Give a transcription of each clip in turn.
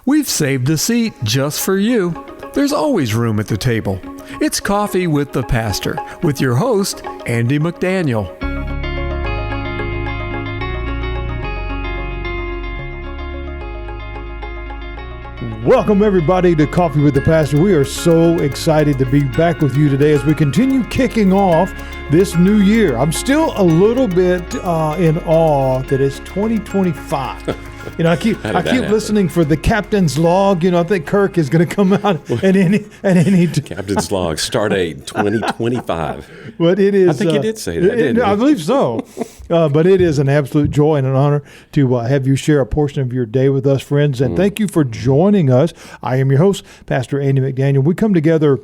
We've saved a seat just for you. There's always room at the table. It's Coffee with the Pastor with your host, Andy McDaniel. Welcome, everybody, to Coffee with the Pastor. We are so excited to be back with you today as we continue kicking off this new year. I'm still a little bit in awe that it's 2025. You know, I keep listening for the captain's log. You know, I think Kirk is going to come out at any captain's log start date 2025. But it is. I think you did say that, didn't you? I believe so. But it is an absolute joy and an honor to have you share a portion of your day with us, friends. And thank you for joining us. I am your host, Pastor Andy McDaniel. We come together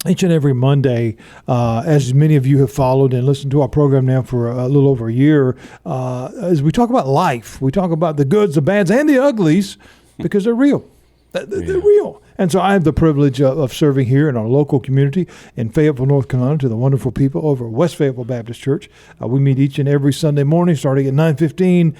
each and every Monday, as many of you have followed and listened to our program now for a little over a year, as we talk about life. We talk about the goods, the bads, and the uglies because they're real. They're real. And so I have the privilege of serving here in our local community in Fayetteville, North Carolina, to the wonderful people over at West Fayetteville Baptist Church. We meet each and every Sunday morning, starting at 9:15,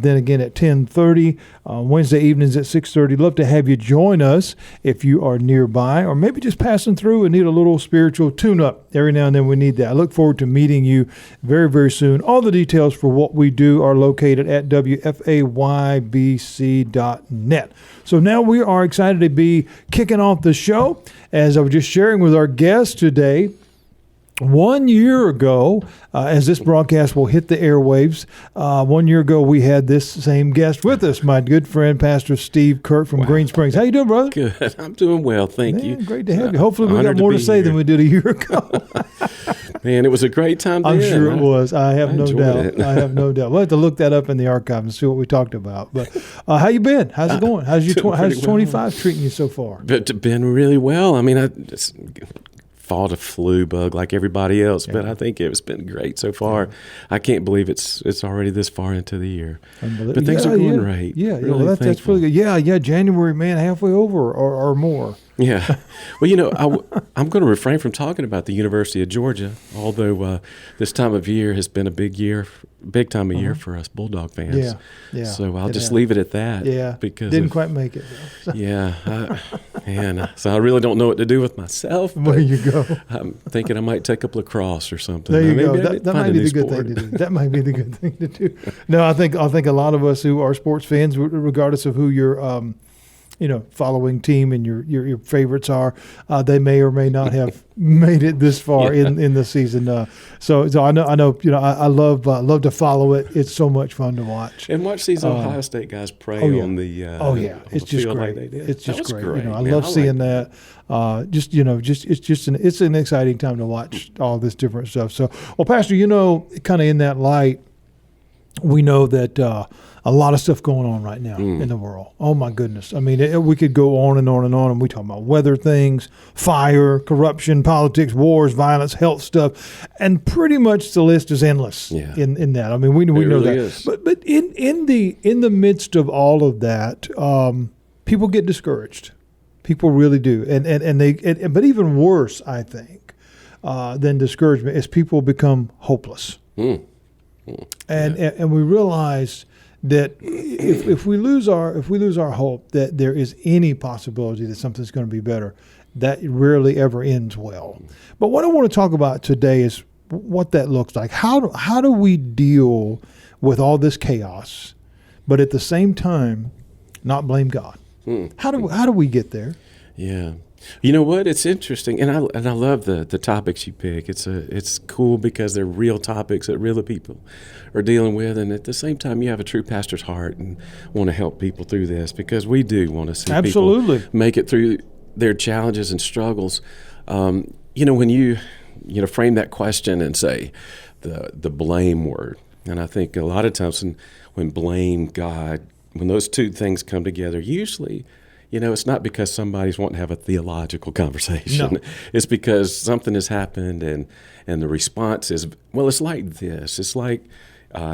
then again at 10:30, Wednesday evenings at 6:30. Love to have you join us if you are nearby, or maybe just passing through and need a little spiritual tune-up. Every now and then we need that. I look forward to meeting you very, very soon. All the details for what we do are located at wfaybc.net. So now we are excited to be kicking off the show. As I was just sharing with our guest today, 1 year ago, as this broadcast will hit the airwaves, 1 year ago we had this same guest with us, my good friend, Pastor Steve Kirk from Green Springs. How you doing, brother? Good. I'm doing well, thank you. Great to have you. Hopefully we got more to say than we did a year ago. Man, it was a great time then. I'm sure it was. I have no doubt. I have no doubt. We'll have to look that up in the archive and see what we talked about. But how you been? How's it going? How's 25 treating you so far? But been really well. I mean, I just fought a flu bug like everybody else, but I think it's been great so far. I can't believe it's already this far into the year. But things are going right. Yeah, really well, that's really good. Yeah, January, man, halfway over or more. Yeah. Well, you know, I'm going to refrain from talking about the University of Georgia, although this time of year has been a big time of year for us Bulldog fans. Yeah. So I'll just leave it at that. Yeah. Because didn't quite make it, though. Yeah. So I really don't know what to do with myself. There you go. I'm thinking I might take up lacrosse or something. There you go. That might be the good thing to do. That might be the good thing to do. No, I think a lot of us who are sports fans, regardless of who you're following team and your favorites are, they may or may not have made it this far in the season. So I know, I love to follow it. It's so much fun to watch. And watch these Ohio State guys pray on the it's just great. Like they did. It's just great. I love seeing that. It's an exciting time to watch all this different stuff. So, well, Pastor, kind of in that light, we know that a lot of stuff going on right now in the world. Oh, my goodness. I mean, we could go on and on and on, and we talk about weather things, fire, corruption, politics, wars, violence, health stuff, and pretty much the list is endless in that. I mean, we know really that. Is. But in the midst of all of that, people get discouraged. People really do. But even worse, I think, than discouragement is people become hopeless. And we realize that if we lose our hope that there is any possibility that something's going to be better, that rarely ever ends well. But what I want to talk about today is what that looks like. How do we deal with all this chaos, but at the same time not blame God? How do we get there? Yeah. You know what? It's interesting, and I love the topics you pick. It's cool because they're real topics that real people are dealing with, and at the same time, you have a true pastor's heart and want to help people through this because we do want to see people make it through their challenges and struggles. When you frame that question and say the blame word, and I think a lot of times when blame God, when those two things come together, usually. It's not because somebody's wanting to have a theological conversation. No. It's because something has happened and the response is, well, it's like this. It's like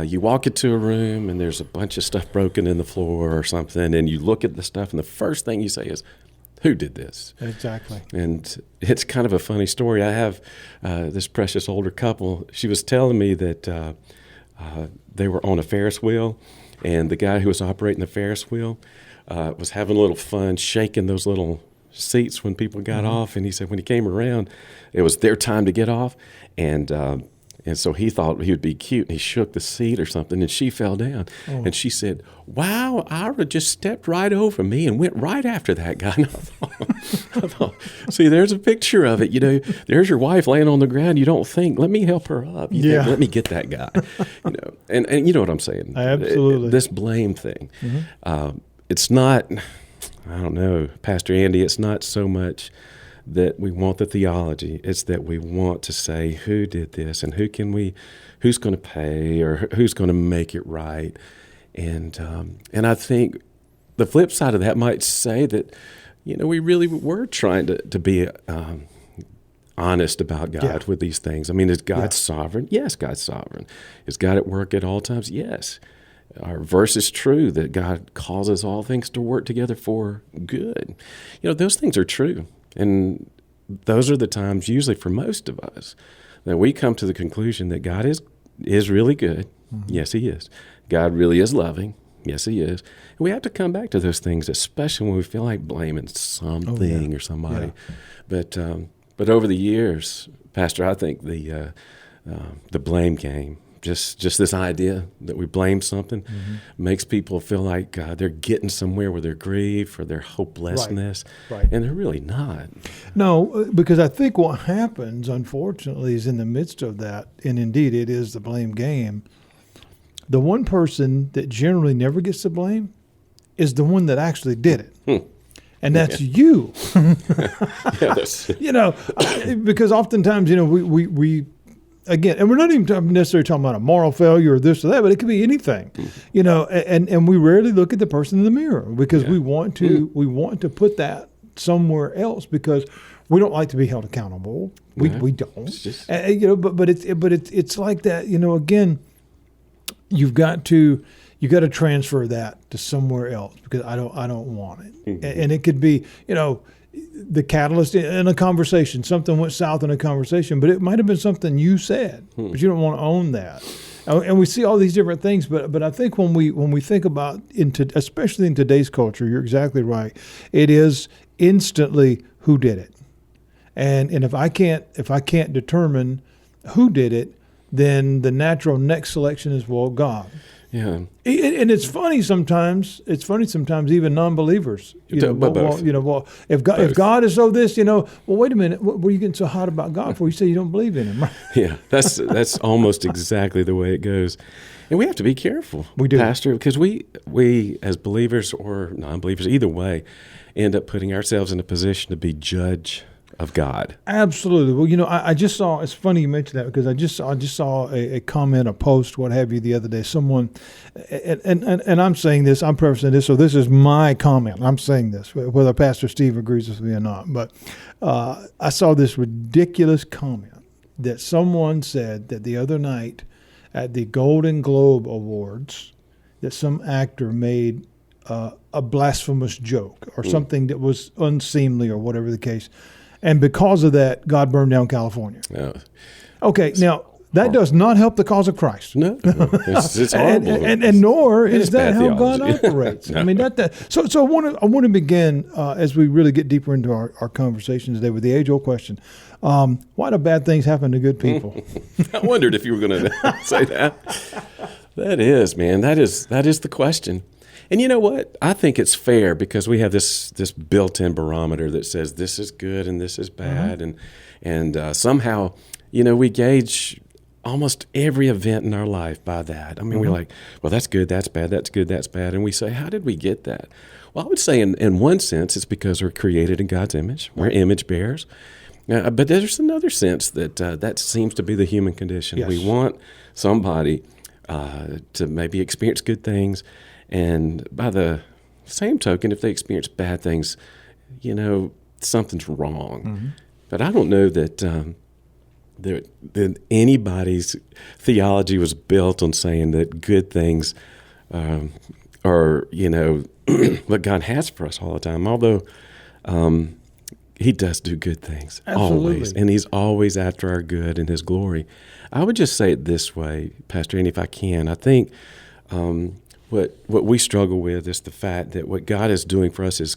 you walk into a room and there's a bunch of stuff broken in the floor or something, and you look at the stuff and the first thing you say is, who did this? Exactly. And it's kind of a funny story. I have this precious older couple. She was telling me that they were on a Ferris wheel, and the guy who was operating the Ferris wheel was having a little fun shaking those little seats when people got off. And he said when he came around, it was their time to get off. And so he thought he would be cute, and he shook the seat or something, and she fell down. Oh. And she said, "Wow, Ira just stepped right over me and went right after that guy." And I thought, see, there's a picture of it. There's your wife laying on the ground. You don't think, let me help her up. You think, let me get that guy. And you know what I'm saying. Absolutely. This blame thing. It's not, I don't know, Pastor Andy, it's not so much that we want the theology. It's that we want to say who did this and who's going to pay or who's going to make it right. And I think the flip side of that might say that, we really were trying to be honest about God with these things. I mean, is God sovereign? Yes, God's sovereign. Is God at work at all times? Yes. Our verse is true that God causes all things to work together for good. Those things are true. And those are the times, usually for most of us, that we come to the conclusion that God is really good. Mm-hmm. Yes, He is. God really is loving. Yes, He is. And we have to come back to those things, especially when we feel like blaming something or somebody. Yeah. But over the years, Pastor, I think the blame game, just this idea that we blame something, makes people feel like they're getting somewhere with their grief or their hopelessness, and they're really not. No, because I think what happens, unfortunately, is in the midst of that, and indeed it is the blame game, the one person that generally never gets the blame is the one that actually did it. And that's you. Because oftentimes, we again, and we're not even necessarily talking about a moral failure or this or that, but it could be anything, and we rarely look at the person in the mirror because we want to put that somewhere else because we don't like to be held accountable. We don't, but it's like that, again, you've got to transfer that to somewhere else because I don't want it. And it could be, the catalyst in a conversation. Something went south in a conversation, but it might have been something you said, but you don't want to own that. And we see all these different things, but I think when we think about especially in today's culture, you're exactly right. It is instantly who did it, and if I can't determine who did it, then the natural next selection is God. Yeah, and it's funny sometimes. Even non-believers, if God is so this, wait a minute, what were you getting so hot about God for? You say you don't believe in Him, right? Yeah, that's almost exactly the way it goes, and we have to be careful. We do, Pastor, because we as believers or non-believers, either way, end up putting ourselves in a position to be judge of God. Absolutely. Well, I just saw, it's funny you mentioned that because I just saw a comment, a post, what have you, the other day. Someone, and I'm saying this, I'm prefacing this, so this is my comment. I'm saying this, whether Pastor Steve agrees with me or not. But I saw this ridiculous comment that someone said that the other night at the Golden Globe Awards that some actor made a blasphemous joke or something that was unseemly or whatever the case. And because of that, God burned down California. Okay, now that does not help the cause of Christ. No, it's horrible. and nor is that how God operates. No. I mean, So I want to begin as we really get deeper into our conversation today with the age-old question: why do bad things happen to good people? I wondered if you were going to say that. That is, man. That is the question. And you know what? I think it's fair because we have this built-in barometer that says this is good and this is bad, and somehow, we gauge almost every event in our life by that. I mean, we're like, well, that's good, that's bad, that's good, that's bad, and we say, how did we get that? Well, I would say in one sense, it's because we're created in God's image. We're image bearers. But there's another sense that seems to be the human condition. Yes. We want somebody to maybe experience good things. And by the same token, if they experience bad things, something's wrong. Mm-hmm. But I don't know that anybody's theology was built on saying that good things are, what God has for us all the time. Although He does do good things, always. And He's always after our good and His glory. I would just say it this way, Pastor Andy, if I can. I think what we struggle with is the fact that what God is doing for us is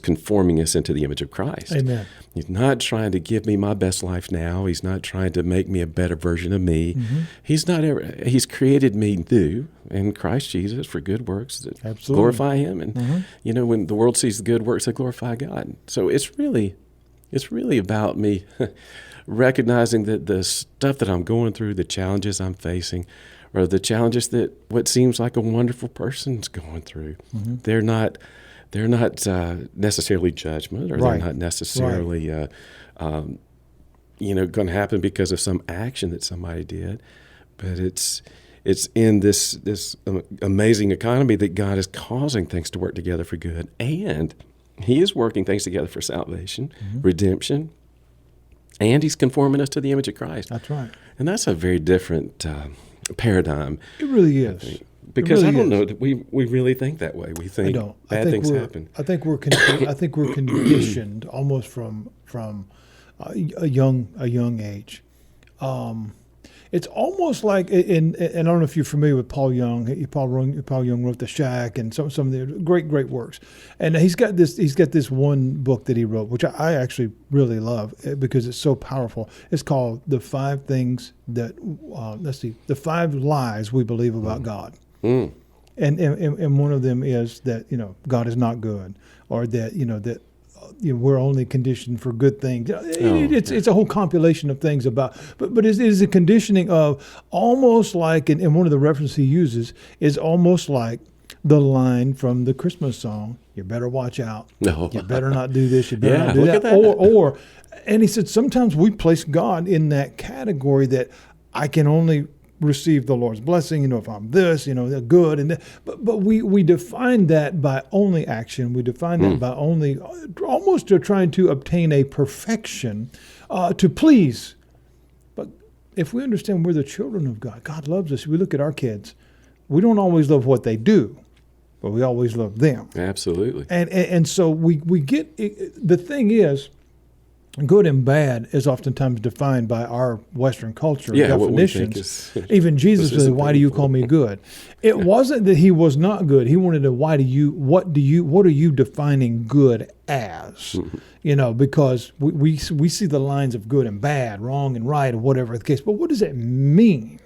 conforming us into the image of Christ. Amen. He's not trying to give me my best life now. He's not trying to make me a better version of me. Mm-hmm. He's created me new in Christ Jesus for good works that Absolutely. glorify Him. And when the world sees the good works that glorify God. So it's really about me recognizing that the stuff that I'm going through, the challenges I'm facing, or the challenges that what seems like a wonderful person's going through. Mm-hmm. They're not necessarily judgment, or Right. they're not necessarily going to happen because of some action that somebody did. But it's in this amazing economy that God is causing things to work together for good, and He is working things together for salvation, redemption, and He's conforming us to the image of Christ. That's right. And that's a very different paradigm. It really is. Because really I don't is. know that we really think that way. We think bad things happen. I think we're conditioned almost from a young age. It's almost like, and I don't know if you're familiar with Paul Young. Paul Young wrote The Shack and some of the great works. And he's got this one book that he wrote, which I actually really love because it's so powerful. It's called The 5 Things That The 5 Lies We Believe About God. Mm. And one of them is that God is not good, or that we're only conditioned for good things. It's a whole compilation of things about, but it is a conditioning of almost like, and one of the references he uses is almost like the line from the Christmas song, "You better watch out. No. You better not do this. You better Yeah, not do look that." at that. And he said sometimes we place God in that category that I can only receive the Lord's blessing, if I'm this, they're good, and but we define that by only action. We define that by only almost to trying to obtain a perfection to please. But if we understand we're the children of God, God loves us. We look at our kids. We don't always love what they do, but we always love them. Absolutely. And so we get the thing is, good and bad is oftentimes defined by our Western culture definitions. Even Jesus said, "Why do you call me good?" It wasn't that He was not good. He wanted to, what are you defining good as? Because we see the lines of good and bad, wrong and right, or whatever the case. But what does it mean?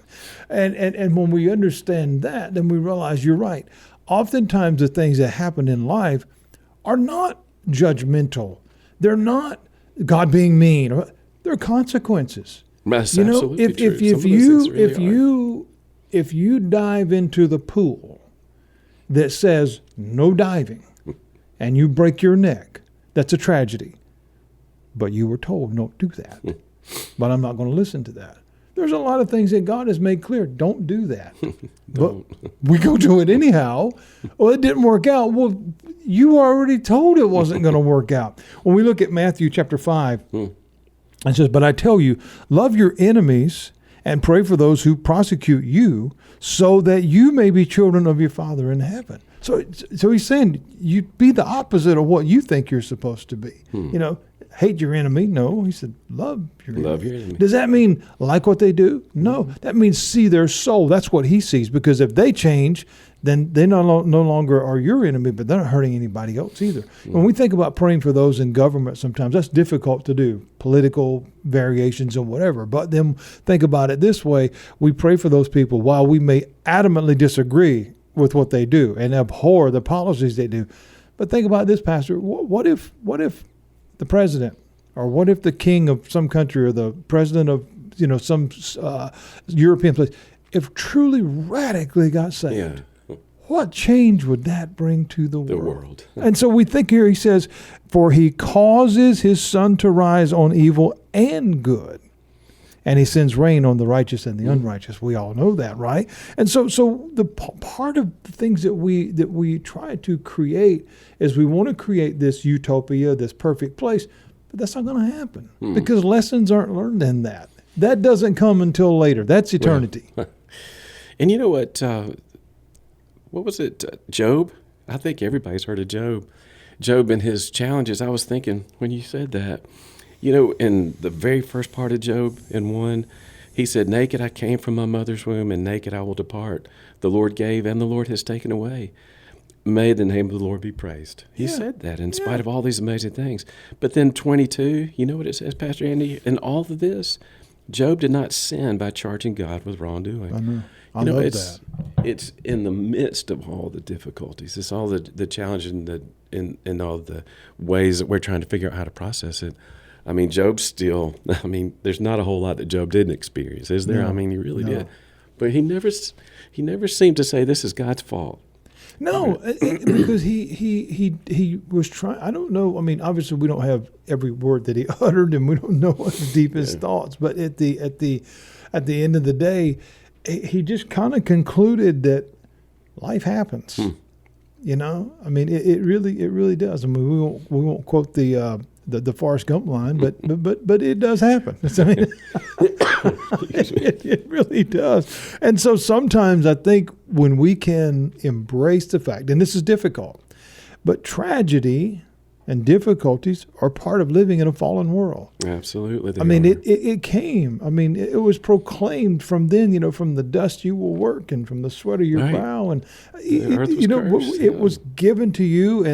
And when we understand that, then we realize you're right. Oftentimes the things that happen in life are not judgmental. They're not God being mean. There are consequences. That's absolutely true. If you dive into the pool that says no diving, and you break your neck, that's a tragedy. But you were told, don't do that. But I'm not going to listen to that. There's a lot of things that God has made clear. Don't do that. But we go do it anyhow. Well, it didn't work out. Well, you were already told it wasn't going to work out. When we look at Matthew chapter 5, it says, "But I tell you, love your enemies and pray for those who prosecute you, so that you may be children of your Father in heaven." So he's saying you be the opposite of what you think you're supposed to be. Hate your enemy. No, he said, love your enemy. Does that mean like what they do? No, that means see their soul. That's what he sees, because if they change, then they no longer are your enemy, but they're not hurting anybody else either. When we think about praying for those in government, sometimes that's difficult to do, political variations or whatever. But then think about it this way. We pray for those people while we may adamantly disagree with what they do and abhor the policies they do. But think about this, Pastor. What if the president, or what if the king of some country, or the president of some European place, if truly radically got saved? What change would that bring to the world? And so we think here, he says, "For He causes His sun to rise on evil and good, and He sends rain on the righteous and the unrighteous." We all know that, right? And so the part of the things that we try to create is we want to create this utopia, this perfect place, but that's not going to happen because lessons aren't learned in that. That doesn't come until later. That's eternity. And you know what? What was it? Job? I think everybody's heard of Job. Job and his challenges. I was thinking when you said that, in the very first part of Job, in 1, He said, naked I came from my mother's womb, and naked I will depart. The Lord gave, and the Lord has taken away. May the name of the Lord be praised. He said that in spite of all these amazing things. But then 22, you know what it says, Pastor Andy? In all of this, Job did not sin by charging God with wrongdoing. I know. I love that. It's in the midst of all the difficulties. It's all the challenge in all the ways that we're trying to figure out how to process it. I mean, Job's still, there's not a whole lot that Job didn't experience, is there? No, he really did. But he never seemed to say this is God's fault. No, because he was trying. I don't know. Obviously we don't have every word that he uttered, and we don't know what the deepest thoughts. But at the end of the day, he just kind of concluded that life happens. You know, it really does. We won't quote the Forrest Gump line, but it does happen. It really does. And so sometimes I think when we can embrace the fact, and this is difficult, but tragedy and difficulties are part of living in a fallen world. Absolutely. It came. It was proclaimed from then, from the dust you will work and from the sweat of your brow. And, it was given to you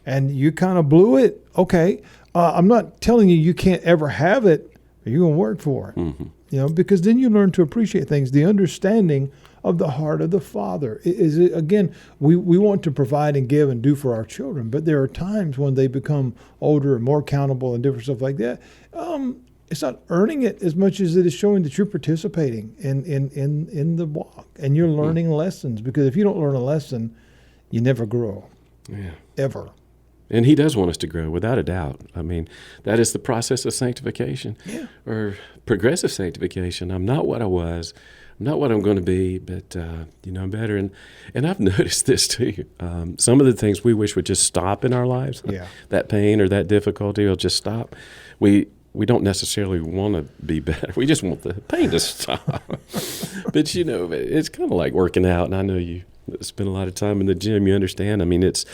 and you kind of blew it. Okay. I'm not telling you can't ever have it, but you're going to work for it. Mm-hmm. Because then you learn to appreciate things. The understanding of the heart of the Father is again, we want to provide and give and do for our children, but there are times when they become older and more accountable and different stuff like that. It's not earning it as much as it is showing that you're participating in the walk and you're learning lessons. Because if you don't learn a lesson, you never grow. Yeah. Ever. And he does want us to grow, without a doubt. That is the process of sanctification, or progressive sanctification. I'm not what I was. I'm not what I'm going to be, but, I'm better. And I've noticed this, too. Some of the things we wish would just stop in our lives, that pain or that difficulty will just stop. We don't necessarily want to be better. We just want the pain to stop. But, it's kind of like working out, and I know you spend a lot of time in the gym. You understand. It's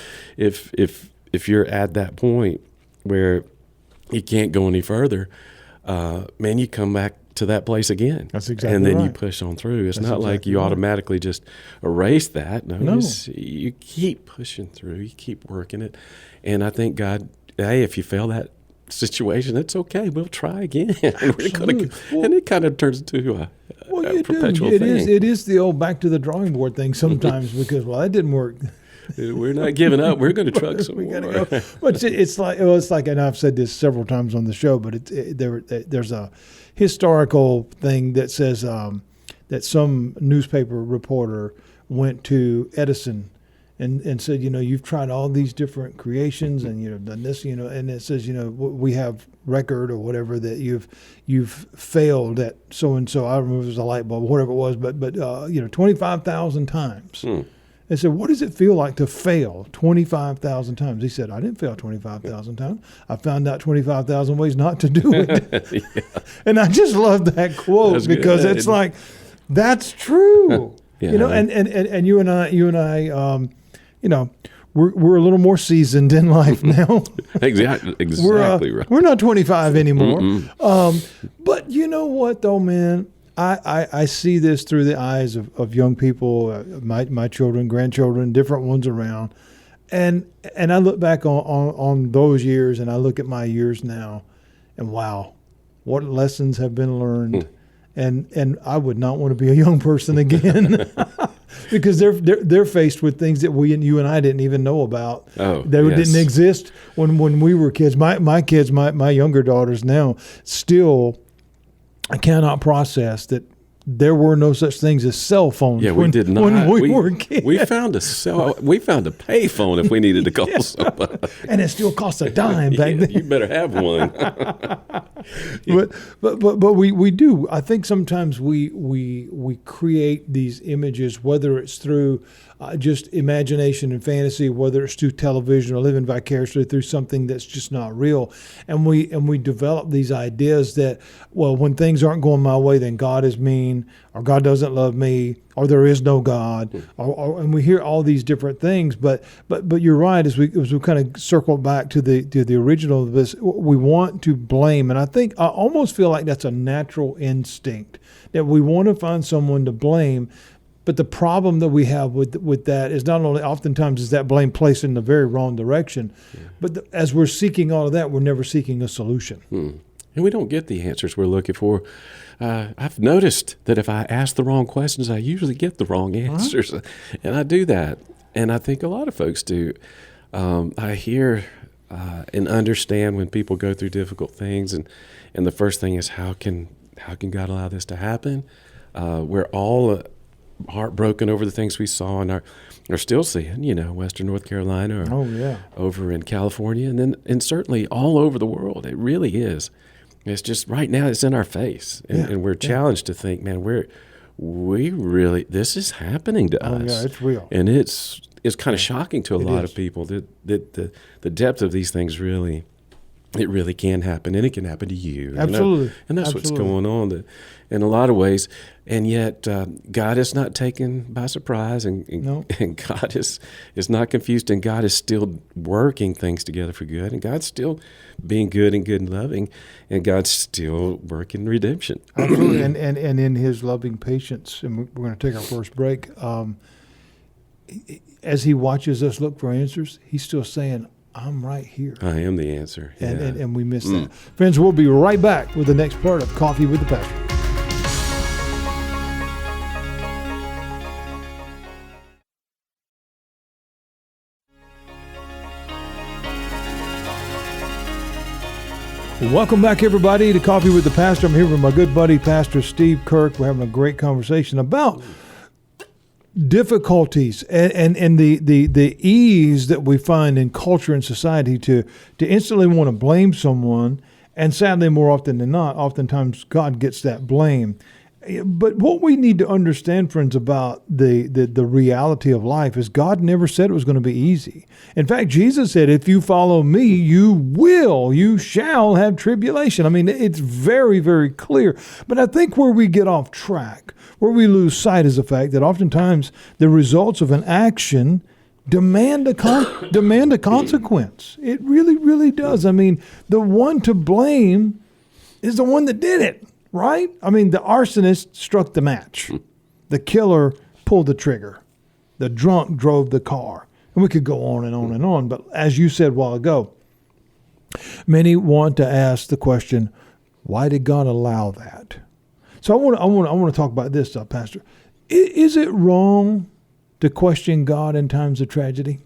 if you're at that point where you can't go any further, you come back to that place again. That's exactly And then right. You push on through. It's That's not like exactly you right. automatically just erase that. No. You keep pushing through. You keep working it. And I think God, hey, if you fail that situation, it's okay. We'll try again. Absolutely. And it kind of turns into a perpetual thing. It is the old back to the drawing board thing sometimes because, that didn't work. We're not giving up. We're going to truck some more. Go. But it's like, and I've said this several times on the show, but there's a historical thing that says that some newspaper reporter went to Edison and said, you've tried all these different creations and you've done this, and it says, we have record or whatever that you've failed at so and so. I don't remember if it was a light bulb, whatever it was, but 25,000 times. I said, what does it feel like to fail 25,000 times? He said, I didn't fail 25,000 times. I found out 25,000 ways not to do it. And I just love that quote. That's because good. It's like, that's true. And you and I, we're a little more seasoned in life now. Exactly right. We're not 25 anymore. But you know what, though, man? I see this through the eyes of young people, my children, grandchildren, different ones around. And I look back on those years and I look at my years now and wow, what lessons have been learned. And I would not want to be a young person again because they're faced with things that you and I didn't even know about. Didn't exist when we were kids. My kids, my younger daughters now still, I cannot process that there were no such things as cell phones. Yeah, we did not. When we were kids. We found a pay phone if we needed to call somebody. And it still cost a dime back then. You better have one. But we do. I think sometimes we create these images, whether it's through just imagination and fantasy, whether it's through television or living vicariously through something that's just not real. And we develop these ideas that, well, when things aren't going my way, then God is mean, or God doesn't love me, or there is no God, and we hear all these different things. But you're right. As we kind of circle back to the original of this, we want to blame, and I almost feel like that's a natural instinct that we want to find someone to blame. But the problem that we have with that is not only oftentimes is that blame placed in the very wrong direction, but as we're seeking all of that, we're never seeking a solution. And we don't get the answers we're looking for. I've noticed that if I ask the wrong questions, I usually get the wrong answers. And I do that. And I think a lot of folks do. I hear and understand when people go through difficult things. And the first thing is, how can God allow this to happen? We're all heartbroken over the things we saw and are still seeing, Western North Carolina or over in California, and certainly all over the world. It really is. It's just right now it's in our face, and we're challenged to think, man, we really, this is happening to us. Yeah, it's real. And it's kind of shocking to a lot of people that the depth of these things really, it really can happen, and it can happen to you. Absolutely. And that's what's going on in a lot of ways. And yet God is not taken by surprise, and God is not confused, and God is still working things together for good, and God's still being good and loving, and God's still working redemption. Absolutely. and in his loving patience, and we're going to take our first break, as he watches us look for answers, he's still saying, I'm right here. I am the answer. And we miss that. Friends, we'll be right back with the next part of Coffee with the Pastor. Welcome back, everybody, to Coffee with the Pastor. I'm here with my good buddy, Pastor Steve Kirk. We're having a great conversation about difficulties and the ease that we find in culture and society to instantly want to blame someone, and sadly, more often than not, oftentimes God gets that blame. But what we need to understand, friends, about the reality of life is God never said it was going to be easy. In fact, Jesus said, if you follow me, you shall have tribulation. I mean, it's very, very clear. But I think where we get off track, where we lose sight, is the fact that oftentimes the results of an action demand a consequence. It really, really does. I mean, the one to blame is the one that did it. Right? I mean, the arsonist struck the match. The killer pulled the trigger. The drunk drove the car. And we could go on and on and on. But as you said a while ago, many want to ask the question, why did God allow that? So I want to talk about this, Pastor. Is it wrong to question God in times of tragedy?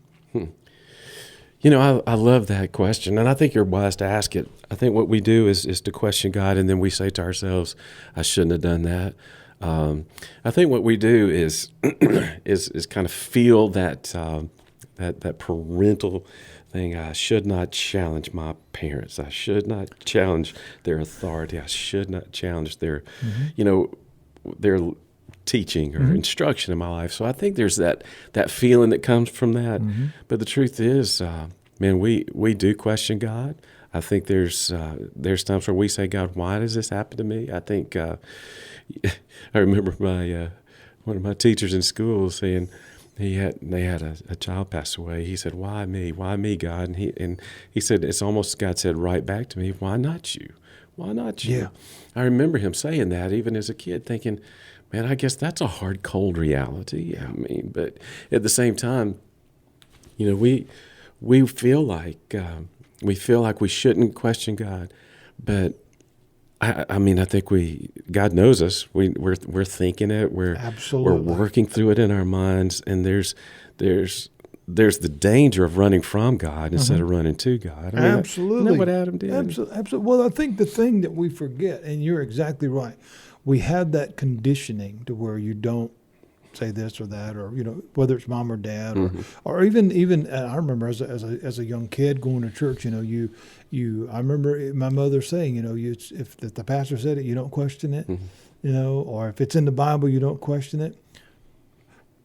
I love that question, and I think you're wise to ask it. I think what we do is to question God, and then we say to ourselves, I shouldn't have done that. I think what we do is is kind of feel that parental thing. I should not challenge my parents. I should not challenge their authority. I should not challenge their, their teaching or instruction in my life. So I think there's that feeling that comes from that. But the truth is, man, we do question God. I think there's times where we say, God, why does this happen to me? I think I remember one of my teachers in school saying they had a child pass away. He said, why me? Why me, God? And he said, it's almost God said right back to me, why not you? Why not you? Yeah. I remember him saying that even as a kid, thinking, man, I guess that's a hard, cold reality. I mean, but at the same time, we feel like we shouldn't question God, but I think God knows us. We're thinking it. We're working through it in our minds, and there's the danger of running from God instead of running to God. I mean, absolutely. Isn't that what Adam did? Absolutely. Well, I think the thing that we forget, and you're exactly right, we have that conditioning to where you don't say this or that, or whether it's mom or dad, or even I remember as a young kid going to church. I remember my mother saying, if the pastor said it, you don't question it, or if it's in the Bible, you don't question it.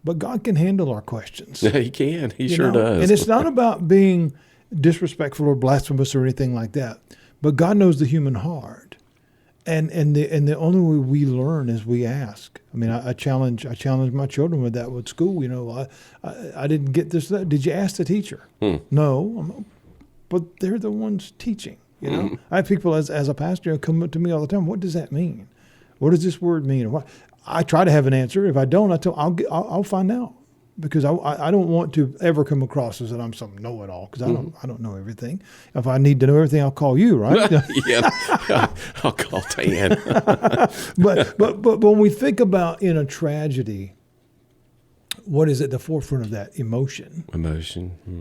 but God can handle our questions. Yeah, he can. He You sure know? does. And it's not about being disrespectful or blasphemous or anything like that, but God knows the human heart. And the only way we learn is we ask. I mean, I challenge my children with that with school. You know, I didn't get this. Did you ask the teacher? No, but they're the ones teaching. You know, I have people as a pastor come up to me all the time. What does that mean? What does this word mean? What? I try to have an answer. If I don't, I'll find out, because I don't want to ever come across as that I'm some know-it-all, because I don't know everything. If I need to know everything, I'll call you, right? Yeah, I'll call Dan. but when we think about in a tragedy, what is at the forefront of that? Emotion.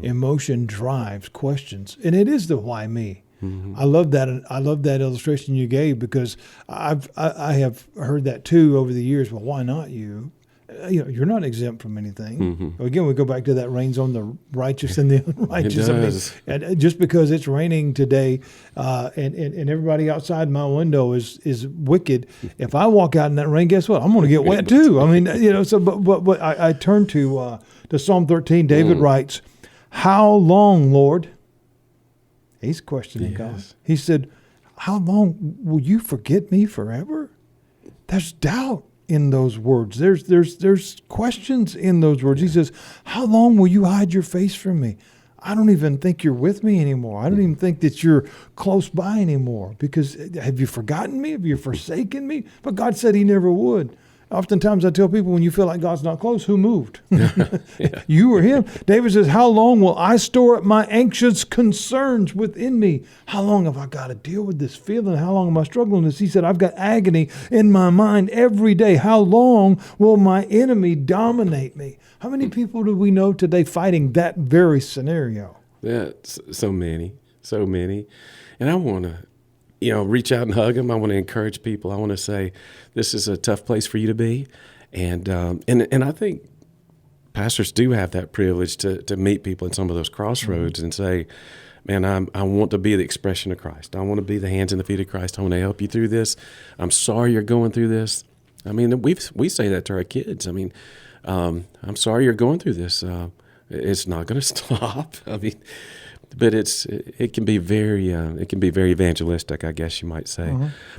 Emotion drives questions, and it is the why me. I love that. I love that illustration you gave, because I have heard that too over the years. Well, why not you? You know, you're not exempt from anything. Again, we go back to that rains on the righteous and the unrighteous. It does. I mean, and just because it's raining today, and everybody outside my window is wicked, if I walk out in that rain, guess what? I'm going to get wet too. I mean, you know. So, but I turn to Psalm 13. David writes, "How long, Lord?" He's questioning God. He said, "How long will you forget me forever?" There's doubt in those words. There's questions in those words. He says, "How long will you hide your face from me? I don't even think you're with me anymore. I don't even think that you're close by anymore, because have you forgotten me? Have you forsaken me?" But God said he never would. Oftentimes I tell people, when you feel like God's not close, who moved? You or him? David says, "How long will I store up my anxious concerns within me?" How long have I got to deal with this feeling? How long am I struggling with this? He said, "I've got agony in my mind every day. How long will my enemy dominate me?" How many people do we know today fighting that very scenario? Yeah, so many. And I want to, reach out and hug them. I want to encourage people. I want to say, this is a tough place for you to be. And I think pastors do have that privilege to meet people in some of those crossroads and say, man, I want to be the expression of Christ. I want to be the hands and the feet of Christ. I want to help you through this. I'm sorry you're going through this. I mean, we say that to our kids. I mean, I'm sorry you're going through this. It's not going to stop. I mean, but it can be very evangelistic, I guess you might say.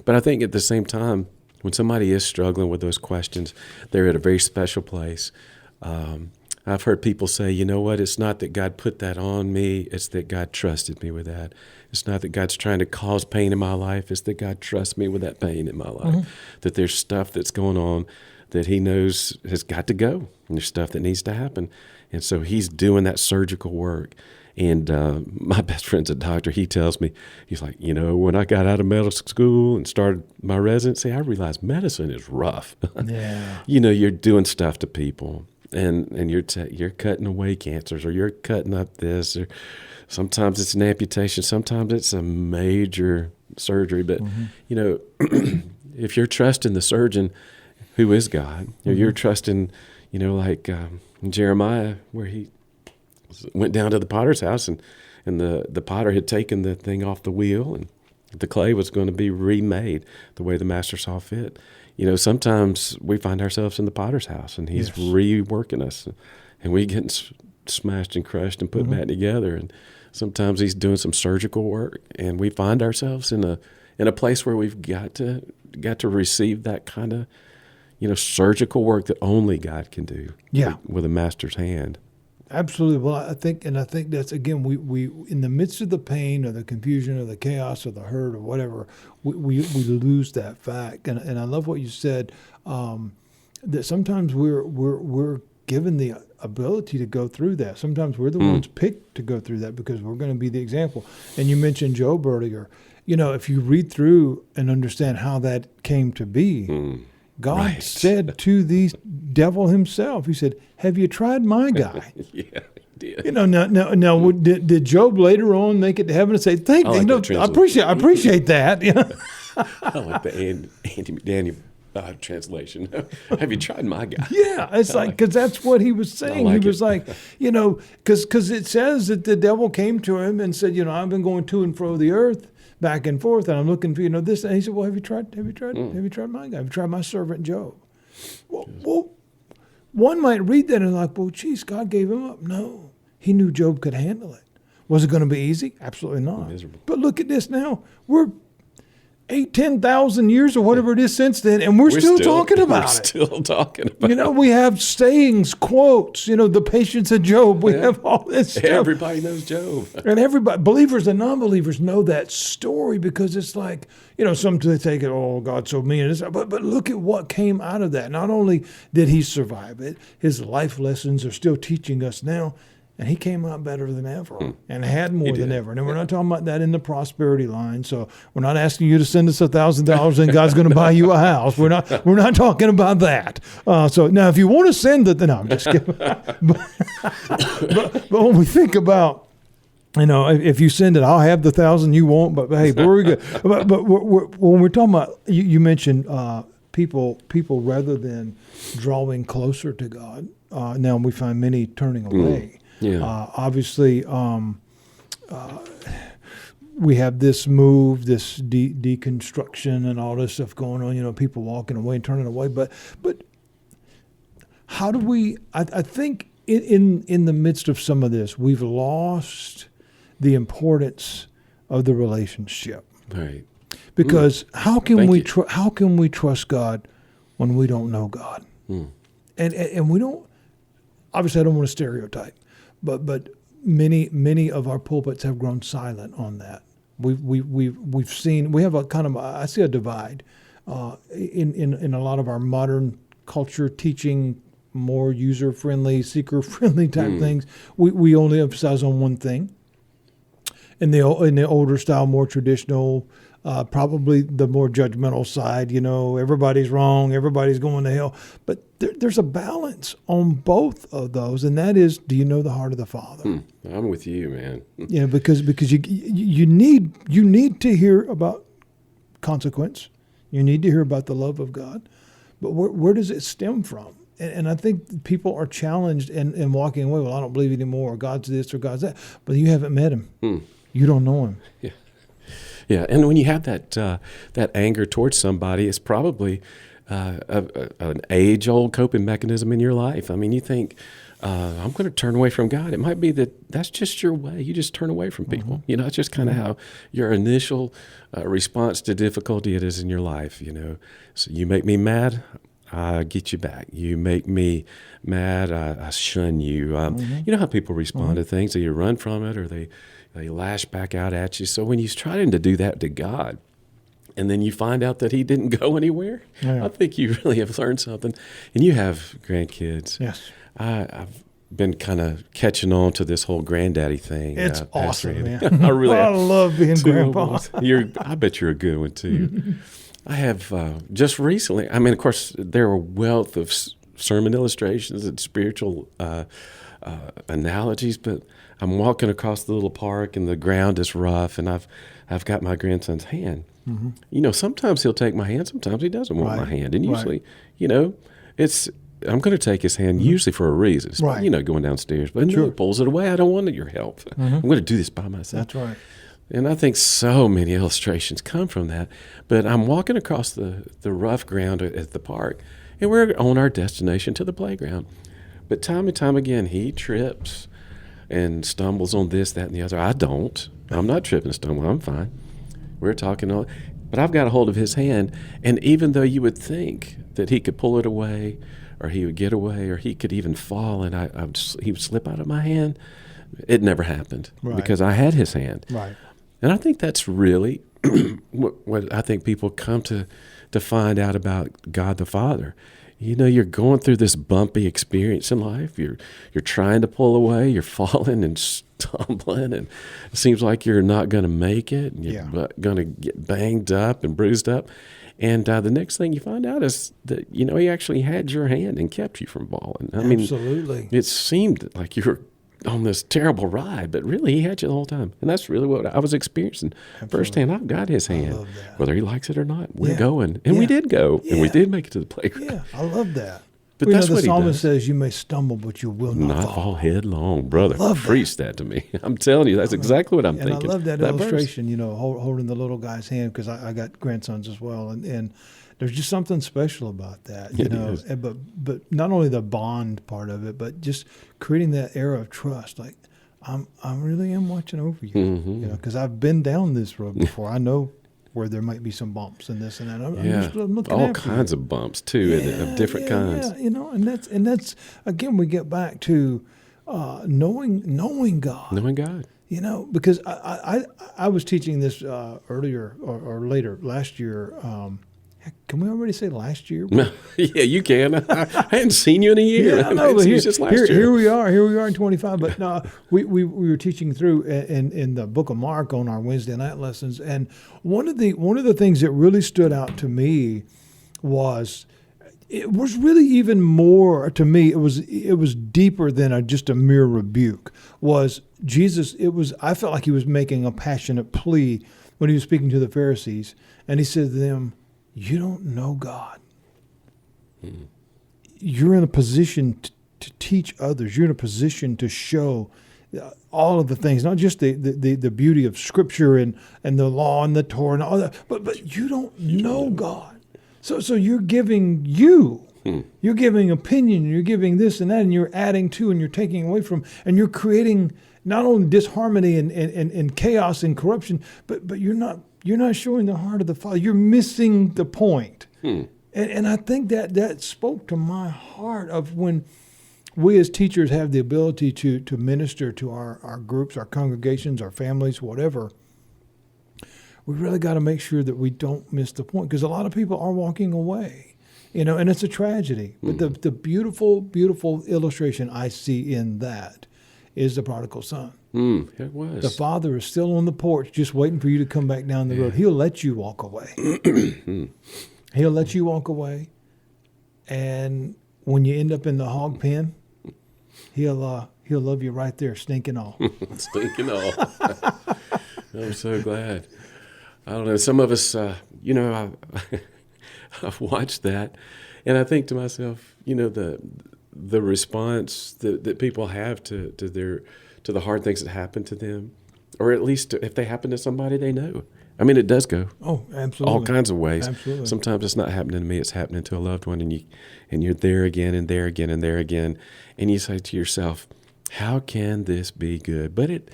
But I think at the same time, when somebody is struggling with those questions, they're at a very special place. I've heard people say, you know what, it's not that God put that on me, it's that God trusted me with that. It's not that God's trying to cause pain in my life, it's that God trusts me with that pain in my life. That there's stuff that's going on that he knows has got to go, and there's stuff that needs to happen. And so he's doing that surgical work. And my best friend's a doctor. He tells me, he's like, when I got out of medical school and started my residency, I realized medicine is rough. Yeah. You're doing stuff to people, and you're cutting away cancers, or you're cutting up this, or sometimes it's an amputation, sometimes it's a major surgery. But if you're trusting the surgeon, who is God, you're trusting, like Jeremiah, where he went down to the potter's house, and the potter had taken the thing off the wheel, and the clay was going to be remade the way the master saw fit. Sometimes we find ourselves in the potter's house, and he's reworking us, and we getting smashed and crushed and put back together. And sometimes he's doing some surgical work, and we find ourselves in a place where we've got to receive that kind of surgical work that only God can do. With a master's hand. Absolutely. Well, I think that's, again, we in the midst of the pain or the confusion or the chaos or the hurt or whatever, we lose that fact. And I love what you said, that sometimes we're given the ability to go through that. Sometimes we're the ones picked to go through that because we're going to be the example. And you mentioned Job earlier. If you read through and understand how that came to be, God said to the devil himself, he said, "Have you tried my guy?" Yeah, he did. Now, did Job later on make it to heaven and say, "Thank you, I appreciate that." I like the Andy McDaniel translation. Have you tried my guy? Yeah, it's because that's what he was saying. He was like, because it says that the devil came to him and said, "I've been going to and fro the earth, back and forth, and I'm looking for this." And he said, "Well, have you tried my guy? Have you tried my servant Job?" Well, one might read that and like, well, geez, God gave him up. No, he knew Job could handle it. Was it going to be easy? Absolutely not. Miserable. But look at this now. We're 10,000 years or whatever it is since then, and we're still talking about it. We're still talking about it. We have sayings, quotes, the patience of Job. We have all this stuff. Everybody knows Job. And everybody, believers and non-believers, know that story because it's like, some they take it, oh, God's so mean. But look at what came out of that. Not only did he survive it, his life lessons are still teaching us now. And he came out better than ever and had more than ever. And we're not talking about that in the prosperity line. So we're not asking you to send us $1,000 and God's going to buy you a house. We're not talking about that. So now if you want to send it, then I'm just kidding. but when we think about, if you send it, I'll have the 1,000 you want. But hey, we're good. But when we're talking about, you mentioned people rather than drawing closer to God, now we find many turning away. Yeah. Obviously, we have this move, this deconstruction and all this stuff going on, people walking away and turning away. But how do we, I think in the midst of some of this, we've lost the importance of the relationship. Right. Because how can Thank we trust God when we don't know God? And we don't, obviously I don't want to stereotype. But many of our pulpits have grown silent on that. We've seen, we have I see a divide in a lot of our modern culture teaching more user friendly, seeker friendly type things. We only emphasize on one thing. In the older style, more traditional, probably the more judgmental side, everybody's wrong, everybody's going to hell. But there's a balance on both of those, and that is, do you know the heart of the Father? I'm with you, man. Because you need to hear about consequence. You need to hear about the love of God. But where does it stem from? And I think people are challenged in walking away, well, I don't believe anymore, or God's this or God's that. But you haven't met him. You don't know him. Yeah. Yeah, and when you have that anger towards somebody, it's probably an age-old coping mechanism in your life. I mean, you think, I'm going to turn away from God. It might be that's just your way. You just turn away from people. It's just kind of how your initial response to difficulty it is in your life, So you make me mad, I get you back. You make me mad, I shun you. You know how people respond to things. So you run from it, or they lash back out at you. So when you're trying to do that to God, and then you find out that he didn't go anywhere, I think you really have learned something. And you have grandkids. Yes. I've been kind of catching on to this whole granddaddy thing. It's awesome, man. I really I love being grandpa. I bet you're a good one, too. I have just recently, of course, there are a wealth of sermon illustrations and spiritual analogies, but I'm walking across the little park and the ground is rough, and I've got my grandson's hand. Sometimes he'll take my hand, sometimes he doesn't want my hand, and usually, I'm going to take his hand usually for a reason. It's, going downstairs, but he pulls it away. I don't want your help. I'm going to do this by myself. That's right. And I think so many illustrations come from that. But I'm walking across the rough ground at the park, and we're on our destination to the playground. But time and time again, he trips and stumbles on this, that, and the other. I don't. I'm not tripping and stumbling. I'm fine. We're talking on, but I've got a hold of his hand, and even though you would think that he could pull it away, or he would get away, or he could even fall, and he would slip out of my hand, it never happened because I had his hand. Right. And I think that's really what I think people come to find out about God the Father. You're going through this bumpy experience in life. You're trying to pull away. You're falling and stumbling, and it seems like you're not going to make it. And you're going to get banged up and bruised up. And the next thing you find out is that, he actually had your hand and kept you from falling. Absolutely. It seemed like you were on this terrible ride, but really he had you the whole time. And that's really what I was experiencing firsthand. I've got his hand. Whether he likes it or not, we're going. And we did go, and we did make it to the playground. Yeah, I love that. But that's what the he psalmist does. says, you may stumble, but you will not fall headlong, brother. Preach that to me. I'm telling you, that's exactly what I'm thinking. And I love that illustration, holding the little guy's hand, because I got grandsons as well. And there's just something special about that, you It know. is. But not only the bond part of it, but just creating that era of trust. Like I really am watching over you, Mm-hmm. you know, because I've been down this road before. I know where there might be some bumps and this and that. I'm looking All after kinds you. of bumps too, of different kinds. Yeah, you know, and that's again we get back to knowing God. Knowing God. You know, because I was teaching this earlier or later last year. Can we already say last year? Yeah, you can. I hadn't seen you in a year. Yeah, I I know, hadn't but seen you here, since last here, year. here we are. Here we are in 25. But no, we were teaching through in the book of Mark on our Wednesday night lessons, and one of the things that really stood out to me was it was really even more to me. It was deeper than just a mere rebuke. Was Jesus? I felt like he was making a passionate plea when he was speaking to the Pharisees, and he said to them, "You don't know God. You're in a position to teach others. You're in a position to show all of the things, not just the beauty of Scripture and the law and the Torah and all that, but you don't know God. So you're giving you're giving opinion, you're giving this and that, and you're adding to and you're taking away from, and you're creating not only disharmony and chaos and corruption, but you're not showing the heart of the Father. You're missing the point." And I think that spoke to my heart of when we as teachers have the ability to minister to our groups, our congregations, our families, whatever. We really got to make sure that we don't miss the point, because a lot of people are walking away, you know, and it's a tragedy. But the beautiful, beautiful illustration I see in that is the prodigal son. It was. The father is still on the porch just waiting for you to come back down the road. He'll let you walk away. He'll let you walk away. And when you end up in the hog pen, he'll love you right there, stinking all. Stinking all. I'm so glad. I don't know. Some of us, you know, I've watched that, and I think to myself, you know, the response that people have to the hard things that happen to them, or at least if they happen to somebody they know. I mean, it does go. Oh, absolutely. All kinds of ways. Absolutely. Sometimes it's not happening to me; it's happening to a loved one, and you're there again and there again and there again, and you say to yourself, "How can this be good?" But it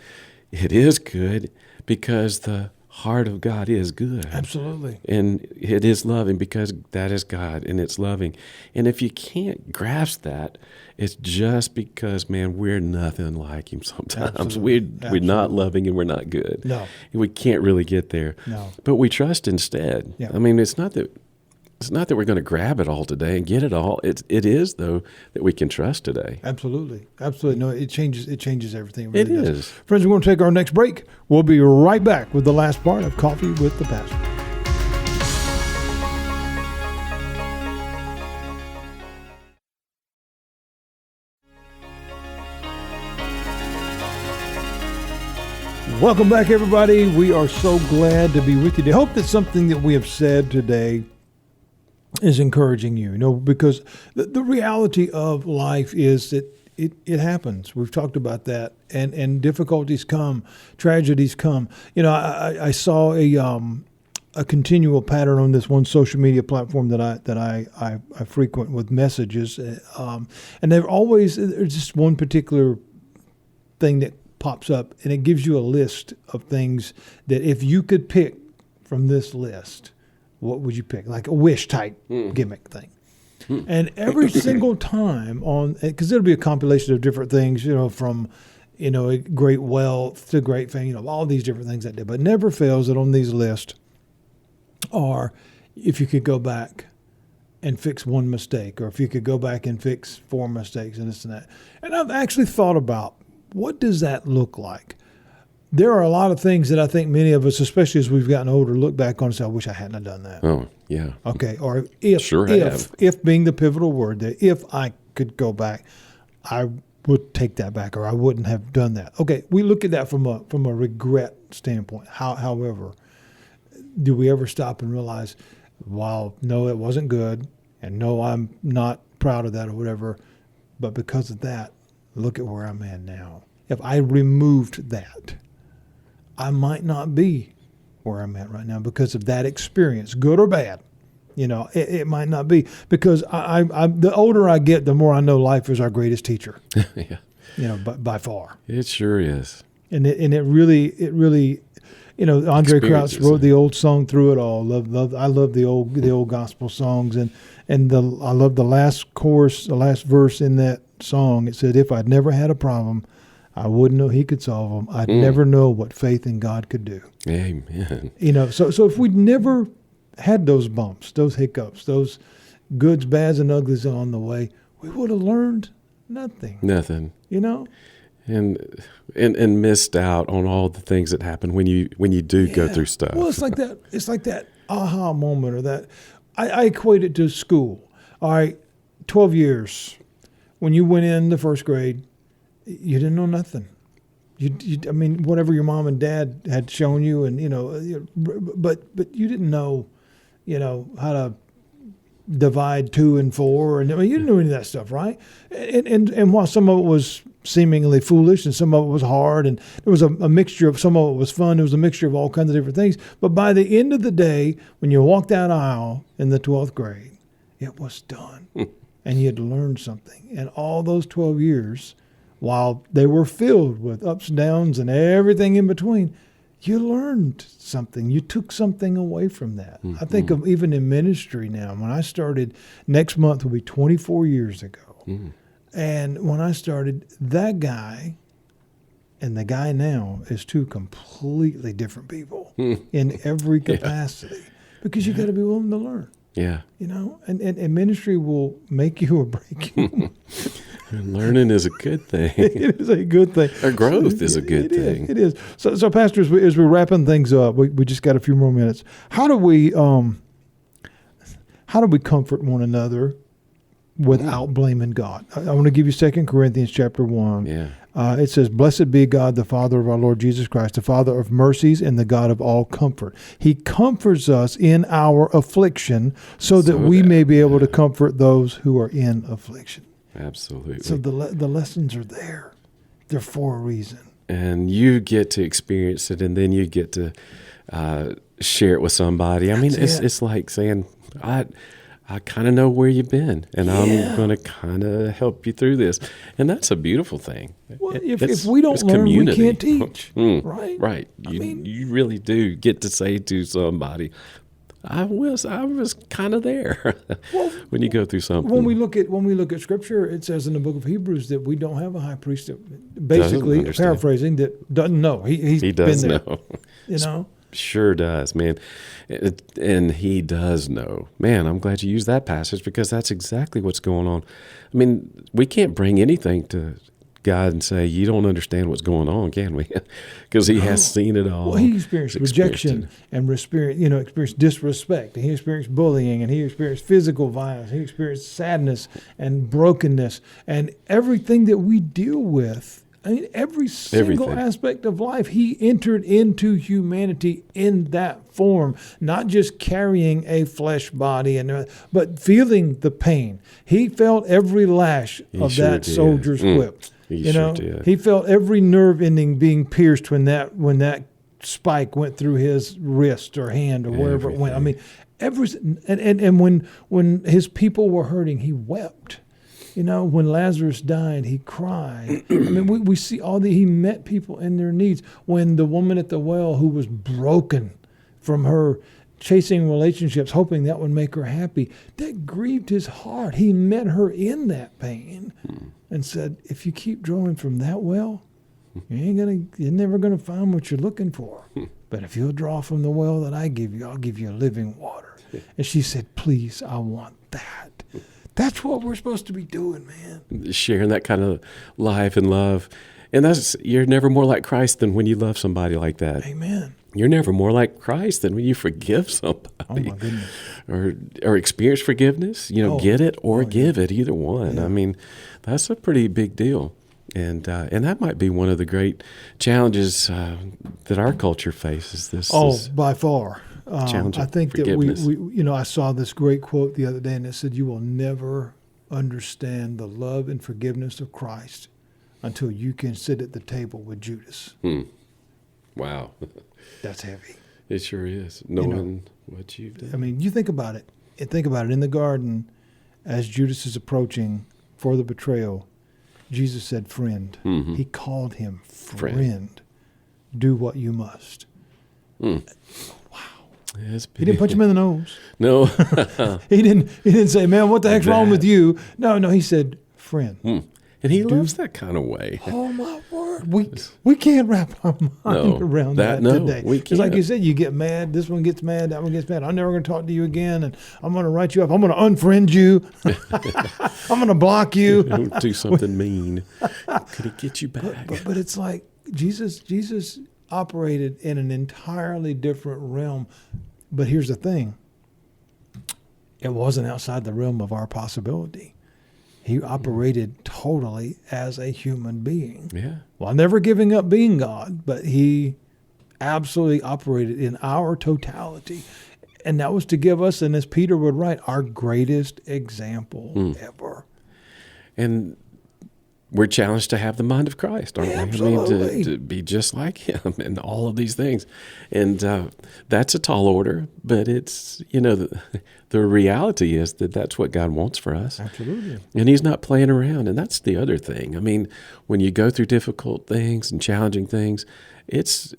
is good because the heart of God is good. Absolutely. And it is loving because that is God, and it's loving. And if you can't grasp that, it's just because, man, we're nothing like him sometimes. Absolutely. We're not loving and we're not good. No. We can't really get there. No. But we trust instead. Yeah. I mean, it's not that we're going to grab it all today and get it all. It is, though, that we can trust today. Absolutely. Absolutely. No, it changes everything. It really does. is. Friends, we're going to take our next break. We'll be right back with the last part of Coffee with the Pastor. Welcome back, everybody. We are so glad to be with you. I hope that something that we have said today is encouraging you, because the reality of life is that it happens. We've talked about that, and difficulties come, tragedies come. I saw a continual pattern on this one social media platform that I frequent with messages, and there's just one particular thing that pops up, and it gives you a list of things that if you could pick from this list, what would you pick? Like a wish type gimmick thing. And every single time because it'll be a compilation of different things, from, great wealth to great fame, all these different things that do. But never fails that on these lists are if you could go back and fix one mistake, or if you could go back and fix 4 mistakes and this and that. And I've actually thought about, what does that look like? There are a lot of things that I think many of us, especially as we've gotten older, look back on and say, I wish I hadn't have done that. Oh, yeah. Okay. Or if being the pivotal word, that if I could go back, I would take that back, or I wouldn't have done that. Okay. We look at that from a regret standpoint. However, do we ever stop and realize, wow, no, it wasn't good, and no, I'm not proud of that or whatever, but because of that, look at where I'm at now. If I removed that, I might not be where I'm at right now because of that experience, good or bad. It might not be, because I the older I get, the more I know life is our greatest teacher. Yeah. By far. It sure is. And it really, Andre Crouch wrote the old song Through It All. I love the old gospel songs, and I love the last chorus, the last verse in that song. It said, "If I'd never had a problem, I wouldn't know He could solve them. I'd never know what faith in God could do." Amen. So if we'd never had those bumps, those hiccups, those goods, bads, and uglies on the way, we would have learned nothing. Nothing. And and missed out on all the things that happen when you do go through stuff. Well, it's like that. It's like that aha moment, or that. I equate it to school. All right, 12 years. When you went in the first grade, you didn't know nothing. I mean, whatever your mom and dad had shown you, and but you didn't know, how to divide 2 and 4, and you didn't know any of that stuff, right? And while some of it was seemingly foolish, and some of it was hard, and there was a mixture of, some of it was fun. There was a mixture of all kinds of different things. But by the end of the day, when you walked that aisle in the 12th grade, it was done, and you had learned something. And all those 12 years, while they were filled with ups and downs and everything in between, you learned something. You took something away from that. I think of even in ministry now. When I started, next month will be 24 years ago. And when I started, that guy and the guy now is 2 completely different people in every capacity, because you got to be willing to learn. Yeah. And ministry will make you or break you. Learning is a good thing. It is a good thing. Or growth is a good thing. It is. So Pastor, as we're wrapping things up, we just got a few more minutes. How do we comfort one another without blaming God? I want to give you 2 Corinthians chapter 1. Yeah. It says, "Blessed be God, the Father of our Lord Jesus Christ, the Father of mercies and the God of all comfort. He comforts us in our affliction so that we may be able to comfort those who are in affliction." Absolutely. So the lessons are there. They're for a reason. And you get to experience it, and then you get to share it with somebody. I mean, it's like saying, I kind of know where you've been, and I'm going to kind of help you through this. And that's a beautiful thing. Well, if we don't learn, community. We can't teach, right? Right. You really do get to say to somebody, I was kind of there when you go through something. When we look at Scripture, it says in the book of Hebrews that we don't have a high priest that, basically paraphrasing, that doesn't know. He does been there. know. Sure does, man. And he does know. Man, I'm glad you used that passage, because that's exactly what's going on. I mean, we can't bring anything to God and say, you don't understand what's going on, can we? Because he has seen it all. Well, he experienced rejection and experienced disrespect. And he experienced bullying, and he experienced physical violence. He experienced sadness and brokenness and everything that we deal with. I mean, every single aspect of life, he entered into humanity in that form, not just carrying a flesh body, but feeling the pain. He felt every lash of that soldier's whip. He did. He felt every nerve ending being pierced when that spike went through his wrist or hand or wherever it went. I mean, and when his people were hurting, he wept. When Lazarus died, he cried. I mean, we see he met people in their needs. When the woman at the well, who was broken from her chasing relationships, hoping that would make her happy, that grieved his heart. He met her in that pain and said, if you keep drawing from that well, you're never gonna find what you're looking for. But if you'll draw from the well that I give you, I'll give you living water. And she said, please, I want that. That's what we're supposed to be doing, man. Sharing that kind of life and love. And you're never more like Christ than when you love somebody like that. Amen. You're never more like Christ than when you forgive somebody. Oh, my goodness. Or experience forgiveness. Get it or give it, either one. Yeah. I mean, that's a pretty big deal. And that might be one of the great challenges that our culture faces. By far. I think that we I saw this great quote the other day, and it said, you will never understand the love and forgiveness of Christ until you can sit at the table with Judas. Wow. That's heavy. It sure is, knowing what you've done. I mean, you think about it. think about it, in the garden, as Judas is approaching for the betrayal, Jesus said, friend. Mm-hmm. He called him friend. Do what you must. Mm. Wow. He didn't punch him in the nose. No. He didn't say, man, what the heck's wrong with you? No, he said, friend. Mm. And he loves that kind of way. Oh, my word. We can't wrap our mind around that today. We can't. It's like you said, you get mad. This one gets mad. That one gets mad. I'm never going to talk to you again, and I'm going to write you up. I'm going to unfriend you. I'm going to block you. Do something mean. Could he get you back? But it's like Jesus operated in an entirely different realm. But here's the thing. It wasn't outside the realm of our possibility. He operated totally as a human being. Yeah. While never giving up being God, but he absolutely operated in our totality. And that was to give us, and as Peter would write, our greatest example ever. And we're challenged to have the mind of Christ, aren't we? Absolutely. I mean, to be just like him and all of these things. And that's a tall order, but it's, the reality is that that's what God wants for us. Absolutely. And he's not playing around. And that's the other thing. I mean, when you go through difficult things and challenging things, it's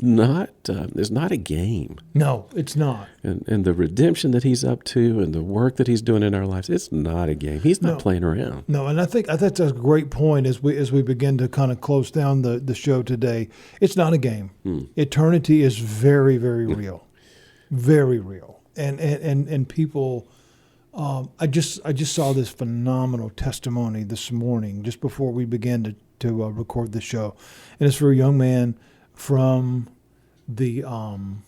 not a game. No, it's not. And the redemption that he's up to and the work that he's doing in our lives, it's not a game. He's not playing around. No, and I think that's a great point as we begin to kind of close down the show today. It's not a game. Eternity is very, very real. Very real. And people I just saw this phenomenal testimony this morning just before we began to record the show. And it's for a young man from the and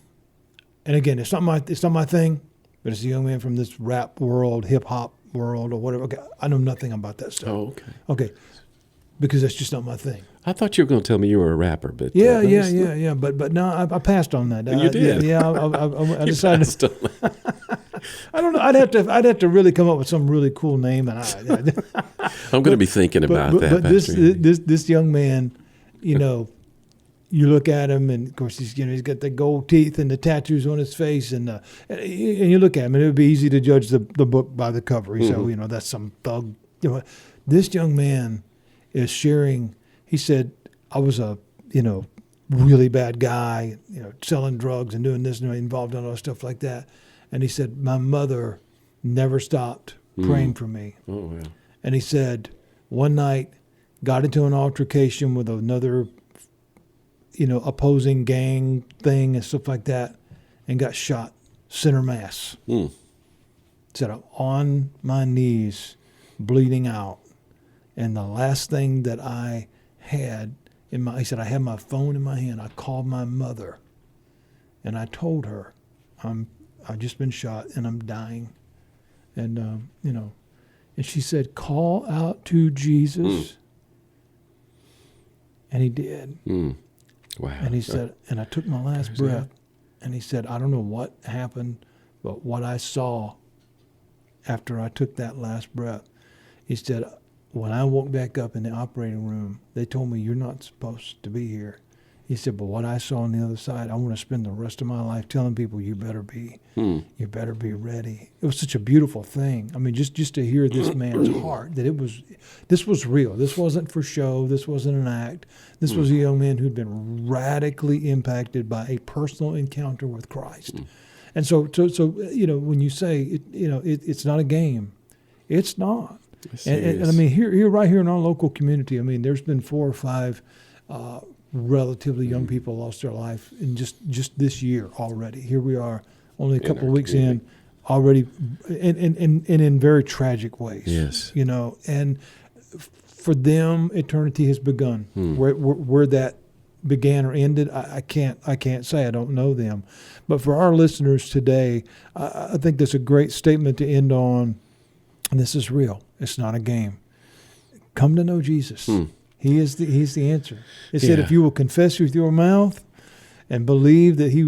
again, it's not my thing, but it's a young man from this rap world, hip hop world, or whatever. Okay, I know nothing about that stuff. Oh, okay. Okay, because that's just not my thing. I thought you were going to tell me you were a rapper, but Yeah. But no, I passed on that. You did. Yeah. I decided. I don't know. I'd have to really come up with some really cool name, and I'm going to be thinking about that. But this young man, you look at him, and of course he's got the gold teeth and the tattoos on his face, and you look at him, and it would be easy to judge the book by the cover. So that's some thug. This young man is sharing. He said, "I was a really bad guy, selling drugs and doing this and involved in all stuff like that." And he said, "My mother never stopped praying for me." Oh, yeah. And he said, one night got into an altercation with another opposing gang thing and stuff like that, and got shot center mass. Said, I'm on my knees, bleeding out. And the last thing that I had he said, I had my phone in my hand. I called my mother, and I told her, I've just been shot and I'm dying. And, and she said, call out to Jesus. And he did. Wow. And he said, and I took my last breath, and he said, I don't know what happened, but what I saw after I took that last breath, he said, when I woke back up in the operating room, they told me, you're not supposed to be here. He said, but what I saw on the other side, I want to spend the rest of my life telling people, you better be ready. It was such a beautiful thing. I mean, just to hear this man's heart, that this was real. This wasn't for show. This wasn't an act. This was a young man who'd been radically impacted by a personal encounter with Christ. And so when you say, it's not a game, it's not. And I mean, here, right here in our local community, I mean, there's been 4 or 5 relatively young people lost their life in just this year already. Here we are, only a couple of weeks in, already, and in very tragic ways. Yes. And for them, eternity has begun. Where that began or ended, I can't say. I don't know them. But for our listeners today, I think that's a great statement to end on. And this is real. It's not a game. Come to know Jesus. He's the answer. It said, if you will confess with your mouth and believe that he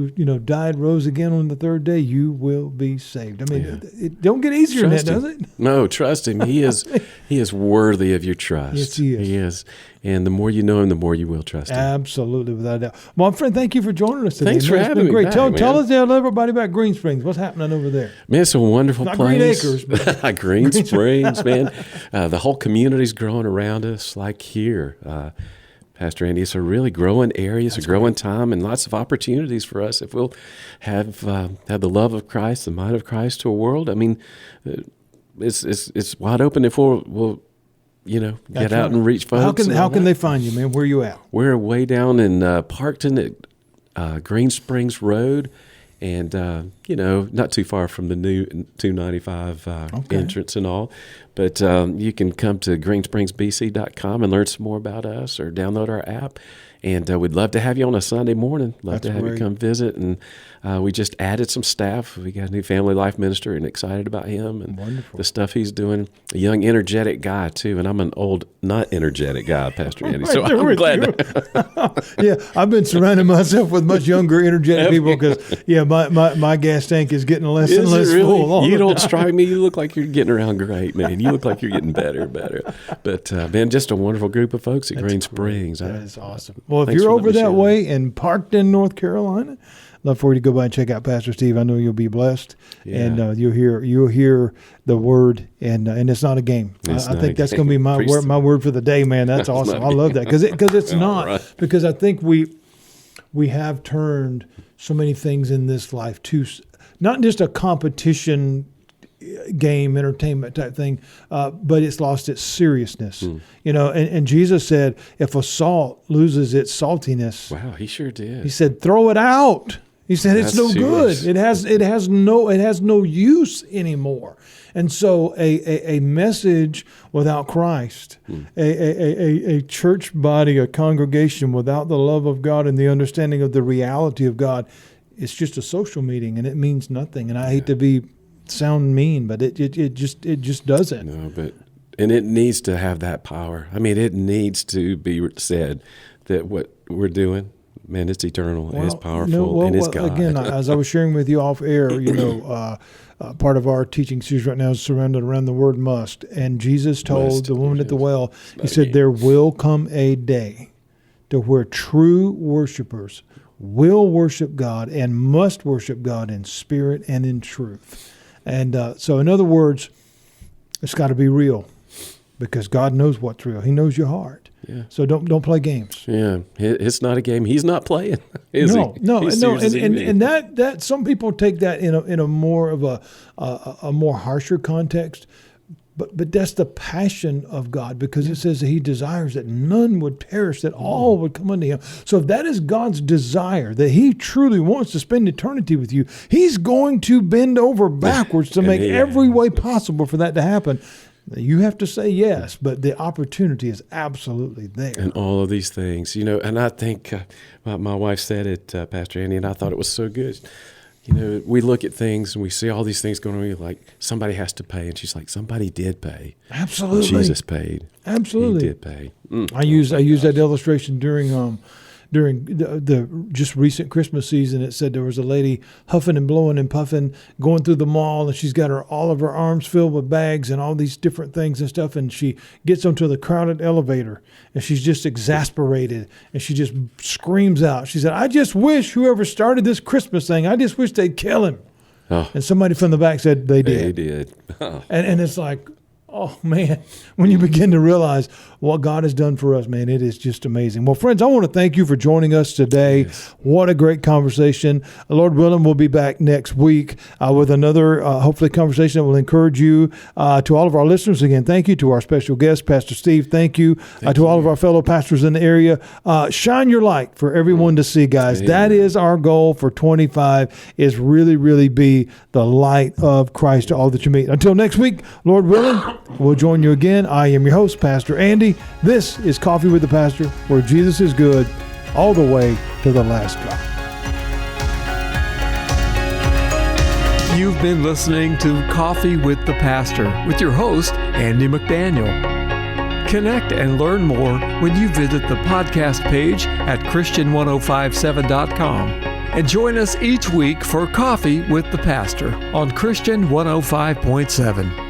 died, rose again on the third day, you will be saved. I mean, it don't get easier Trust than him. that, does it? No, trust him. He is worthy of your trust. Yes, he is. He is. And the more you know him, the more you will trust him. Absolutely, without a doubt. Well, friend, thank you for joining us today. Thanks for It's having been me great. back, Tell man. everybody about Green Springs. What's happening over there? Man, it's a wonderful Not place. Green Acres, but Green Springs, man. The whole community's growing around us, like here. Pastor Andy, it's a really growing area. It's a growing time, and lots of opportunities for us if we'll have the love of Christ, the mind of Christ to a world. I mean, it's wide open if we'll get out and reach folks. How can they find you, man? Where are you at? We're way down in Parkton at Green Springs Road, and not too far from the new 295 entrance and all. But you can come to greenspringsbc.com and learn some more about us, or download our app. And we'd love to have you on a Sunday morning. Love to have you come visit. And we just added some staff. We got a new family life minister, and excited about him and the stuff he's doing. A young, energetic guy, too. And I'm an old, not energetic guy, Pastor Andy. So I'm glad. Yeah, I've been surrounding myself with much younger, energetic people because, my gas tank is getting less and less full. You don't strike me. You look like you're getting around great, man. You look like you're getting better and better. But, man, just a wonderful group of folks at Green Springs. That is awesome. Well, if you're over that way in Parkton, North Carolina, love for you to go by and check out Pastor Steve. I know you'll be blessed, and you'll hear the word, and it's not a game. I think that's going to be my word for the day, man. That's awesome. I love that because it's not right. Because I think we have turned so many things in this life to not just a competition game, entertainment type thing, but it's lost its seriousness. And Jesus said, if a salt loses its saltiness, wow, he sure did. He said, throw it out. He said, it's no good. It has no use anymore. And so a message without Christ, a church body, a congregation without the love of God and the understanding of the reality of God, it's just a social meeting, and it means nothing. And I hate to sound mean, but it just doesn't. No, and it needs to have that power. I mean, it needs to be said that what we're doing, man, it's eternal, and it's powerful, and it's God. Again, as I was sharing with you off air, part of our teaching series right now is surrounded around the word must. And Jesus told the woman at the well, he said, there will come a day to where true worshipers will worship God and must worship God in spirit and in truth. And so, in other words, it's got to be real, because God knows what's real. He knows your heart. Yeah. So don't play games. Yeah, it's not a game. He's not playing. No. And that some people take that in a more of a more harsher context. But that's the passion of God, because it says that He desires that none would perish, that all would come unto Him. So if that is God's desire, that He truly wants to spend eternity with you, He's going to bend over backwards to make every way possible for that to happen. You have to say yes, but the opportunity is absolutely there. And all of these things, and I think my wife said it, Pastor Andy, and I thought it was so good. We look at things and we see all these things going on. Like, somebody has to pay, and she's like, somebody did pay. Absolutely, Jesus paid. Absolutely, He did pay. I use that illustration during the just recent Christmas season. It said there was a lady huffing and blowing and puffing going through the mall, and she's got all of her arms filled with bags and all these different things and stuff, and she gets onto the crowded elevator, and she's just exasperated, and she just screams out. She said, I just wish whoever started this Christmas thing, I just wish they'd kill him. Oh. And somebody from the back said they did. They did. Oh. And it's like, oh, man, when you begin to realize what God has done for us, man, it is just amazing. Well, friends, I want to thank you for joining us today. Yes. What a great conversation. Lord willing, we'll be back next week with another, hopefully, conversation that will encourage you. To all of our listeners, again, thank you. To our special guest, Pastor Steve, thank you. To all of our fellow pastors in the area, shine your light for everyone to see, guys. Amen. That is our goal for 25, is really, really be the light of Christ to all that you meet. Until next week, Lord willing, we'll join you again. I am your host, Pastor Andy. This is Coffee with the Pastor, where Jesus is good all the way to the last drop. You've been listening to Coffee with the Pastor with your host, Andy McDaniel. Connect and learn more when you visit the podcast page at Christian1057.com. And join us each week for Coffee with the Pastor on Christian 105.7.